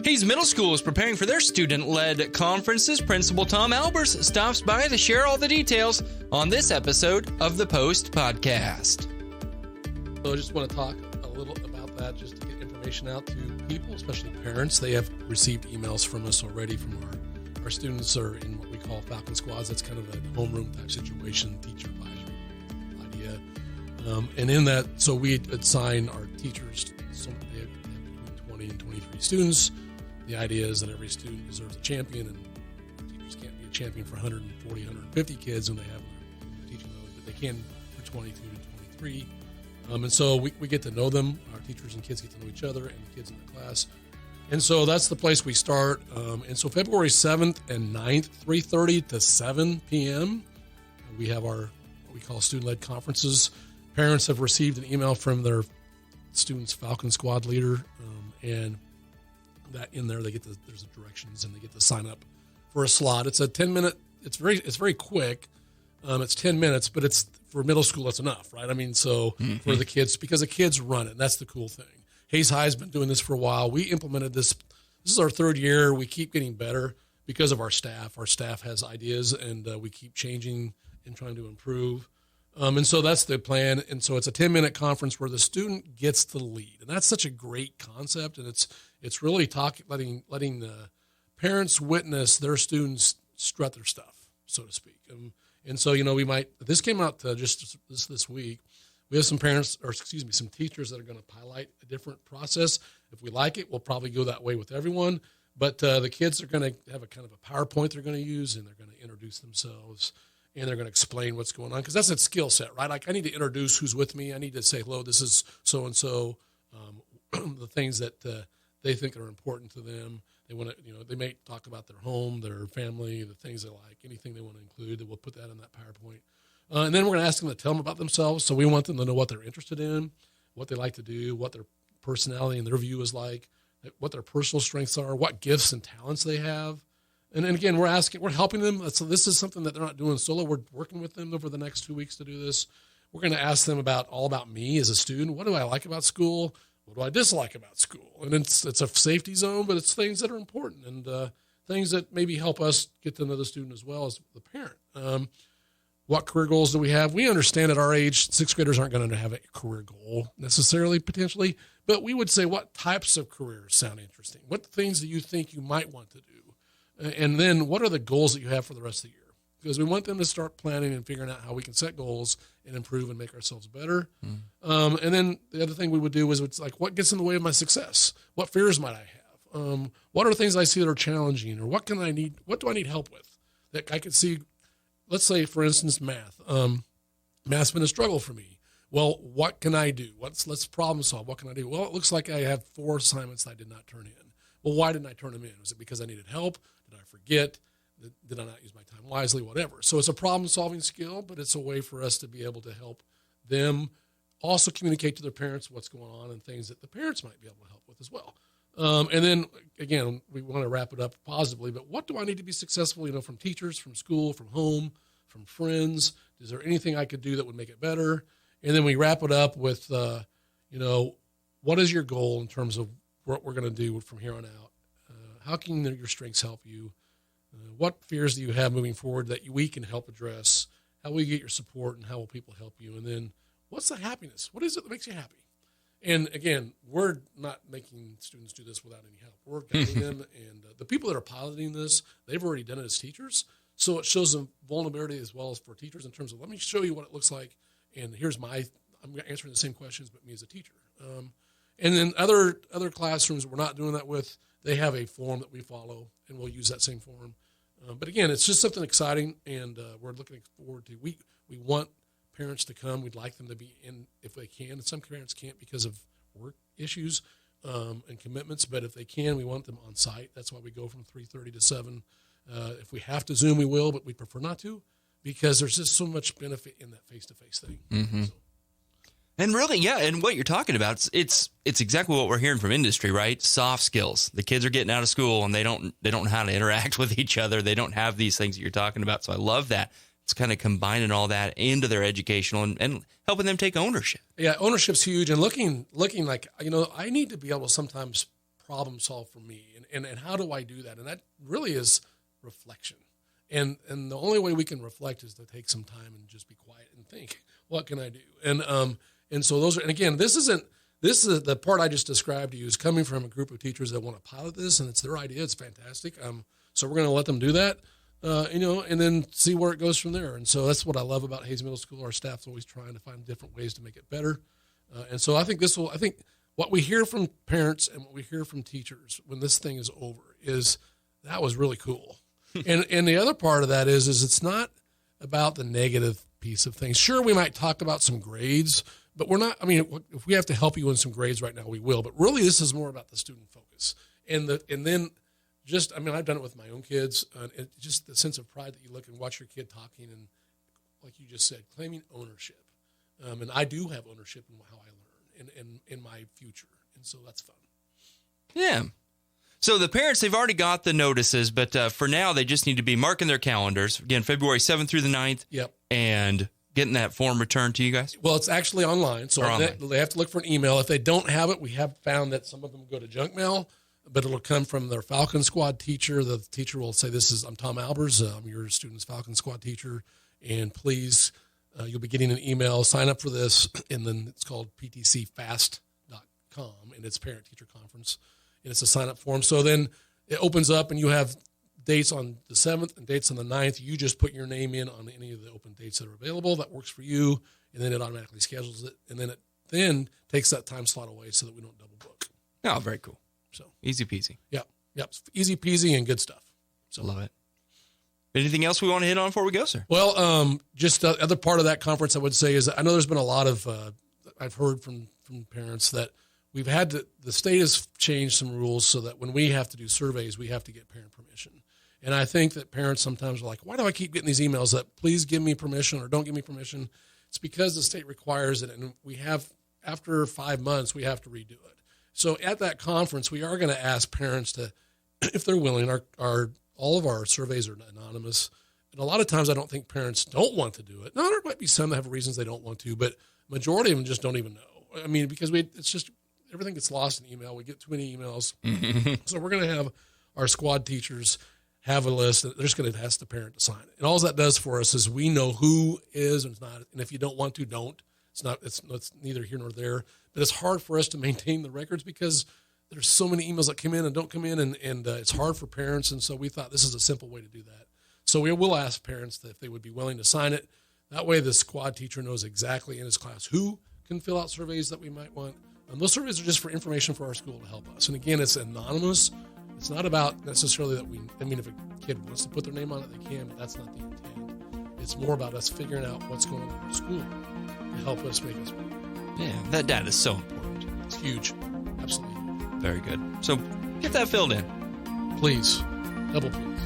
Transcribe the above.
Hayes Middle School is preparing for their student-led conferences. Principal Tom Albers stops by to share all the details on this episode of the Post Podcast. So I just want to talk a little about that, just to get information out to people, especially parents. They have received emails from us already from our students are in what we call Falcon Squads. That's kind of a homeroom type situation, teacher advisory idea. And in that, so we assign our teachers, they have between 20 and 23 students. The idea is that every student deserves a champion, and teachers can't be a champion for 140, 150 kids when they have their teaching load, but they can for 22 to 23. And so we get to know them. Our teachers and kids get to know each other and the kids in the class. And so that's the place we start. And so February 7th and 9th, 3:30 to 7 p.m., we have our what we call student-led conferences. Parents have received an email from their student's Falcon Squad leader, and that in there there's the directions, and they get to sign up for a slot. It's a 10-minute. It's very quick. It's 10 minutes, but it's for middle school. That's enough, right? I mean, so for the kids, because the kids run it. That's the cool thing. Hayes High has been doing this for a while. We implemented this. This is our third year. We keep getting better because of our staff. Our staff has ideas, and we keep changing and trying to improve. And so that's the plan. And so it's a 10-minute conference where the student gets the lead, and that's such a great concept. And it's really letting the parents witness their students strut their stuff, so to speak. And so, this came out just this week. We have some teachers that are going to highlight a different process. If we like it, we'll probably go that way with everyone. But the kids are going to have a kind of a PowerPoint they're going to use, and they're going to introduce themselves, and they're going to explain what's going on, because that's a skill set, right? Like, I need to introduce who's with me. I need to say, hello, this is so-and-so, the things that they think are important to them. They want to, they may talk about their home, their family, the things they like, anything they want to include, that we'll put that in that PowerPoint. And then we're going to ask them to tell them about themselves. So we want them to know what they're interested in, what they like to do, what their personality and their view is like, what their personal strengths are, what gifts and talents they have. And then again, we're helping them. So this is something that they're not doing solo. We're working with them over the next 2 weeks to do this. We're going to ask them all about me as a student. What do I like about school? What do I dislike about school? And it's a safety zone, but it's things that are important, and things that maybe help us get to know the student as well as the parent. What career goals do we have? We understand at our age, sixth graders aren't going to have a career goal necessarily, potentially, but we would say, what types of careers sound interesting? What things do you think you might want to do? And then what are the goals that you have for the rest of the year? Because we want them to start planning and figuring out how we can set goals and improve and make ourselves better. And then the other thing we would do is it's like, what gets in the way of my success? What fears might I have? What are the things I see that are challenging, or what do I need help with that I could see? Let's say, for instance, math. Math's been a struggle for me. Well, what can I do? Let's problem solve. What can I do? Well, it looks like I have 4 assignments I did not turn in. Well, why didn't I turn them in? Was it because I needed help? Did I forget? Did I not use my time wisely? Whatever. So it's a problem-solving skill, but it's a way for us to be able to help them also communicate to their parents what's going on and things that the parents might be able to help with as well. And then, again, we want to wrap it up positively, but what do I need to be successful, from teachers, from school, from home, from friends? Is there anything I could do that would make it better? And then we wrap it up with, what is your goal in terms of what we're going to do from here on out? How can your strengths help you? What fears do you have moving forward that we can help address? How will you get your support, and how will people help you? And then what's the happiness? What is it that makes you happy? And again, we're not making students do this without any help. We're guiding them, and the people that are piloting this, they've already done it as teachers. So it shows them vulnerability as well as for teachers in terms of, let me show you what it looks like, and I'm answering the same questions, but me as a teacher. And then other classrooms we're not doing that with, they have a form that we follow, and we'll use that same form. But again, it's just something exciting, and we're looking forward to. We want parents to come. We'd like them to be in if they can. And some parents can't because of work issues and commitments, but if they can, we want them on site. That's why we go from 3:30 to 7. If we have to Zoom, we will, but we prefer not to, because there's just so much benefit in that face-to-face thing. Mm-hmm. And really, yeah, and what you're talking about, it's exactly what we're hearing from industry, right? Soft skills. The kids are getting out of school, and they don't know how to interact with each other. They don't have these things that you're talking about. So I love that. It's kind of combining all that into their educational and helping them take ownership. Yeah, ownership's huge, and looking like, I need to be able to sometimes problem solve for me? And how do I do that? And that really is reflection. And the only way we can reflect is to take some time and just be quiet and think, what can I do? And so those are, and again, this is the part I just described to you is coming from a group of teachers that want to pilot this, and it's their idea. It's fantastic. So we're going to let them do that, and then see where it goes from there. And so that's what I love about Hayes Middle School. Our staff's always trying to find different ways to make it better. And so I think what we hear from parents and what we hear from teachers when this thing is over is that was really cool. and the other part of that is it's not about the negative piece of things. Sure, we might talk about some grades, but we're not, if we have to help you in some grades right now, we will. But really, this is more about the student focus. And then I've done it with my own kids. Just the sense of pride that you look and watch your kid talking and, like you just said, claiming ownership. And I do have ownership in how I learn and in my future. And so that's fun. Yeah. So the parents, they've already got the notices, but for now, they just need to be marking their calendars. Again, February 7th through the 9th. Yep. And getting that form returned to you guys? Well, it's actually online. So they have to look for an email. If they don't have it, we have found that some of them go to junk mail, but it'll come from their Falcon Squad teacher. The teacher will say, I'm Tom Albers. I'm your student's Falcon Squad teacher. And please, you'll be getting an email. Sign up for this. And then it's called ptcfast.com, and it's parent-teacher conference. And it's a sign-up form. So then it opens up, and you have dates on the 7th and dates on the 9th. You just put your name in on any of the open dates that are available. That works for you, and then it automatically schedules it. And then it takes that time slot away so that we don't double book. Oh, very cool. So easy peasy. Yep. Easy peasy and good stuff. So love it. Anything else we want to hit on before we go, sir? Well, just the other part of that conference I would say is I know there's been a lot of I've heard from parents that the state has changed some rules so that when we have to do surveys, we have to get parent permission. And I think that parents sometimes are like, why do I keep getting these emails that please give me permission or don't give me permission? It's because the state requires it. And after 5 months, we have to redo it. So at that conference, we are going to ask parents to, if they're willing, all of our surveys are anonymous. And a lot of times I don't think parents don't want to do it. Now, there might be some that have reasons they don't want to, but majority of them just don't even know. Because it's just, everything gets lost in email. We get too many emails. So we're going to have our squad teachers have a list. They're just going to ask the parent to sign it. And all that does for us is we know who is and is not. And if you don't want to, don't. It's neither here nor there. But it's hard for us to maintain the records because there's so many emails that come in and don't come in, and it's hard for parents. And so we thought this is a simple way to do that. So we will ask parents that if they would be willing to sign it. That way the squad teacher knows exactly in his class who can fill out surveys that we might want. And those surveys are just for information for our school to help us. And again, it's anonymous. It's not about necessarily that if a kid wants to put their name on it, they can, but that's not the intent. It's more about us figuring out what's going on in our school to help us make us better. Yeah, that data is so important. It's huge. Absolutely. Very good. So get that filled in. Please. Double please.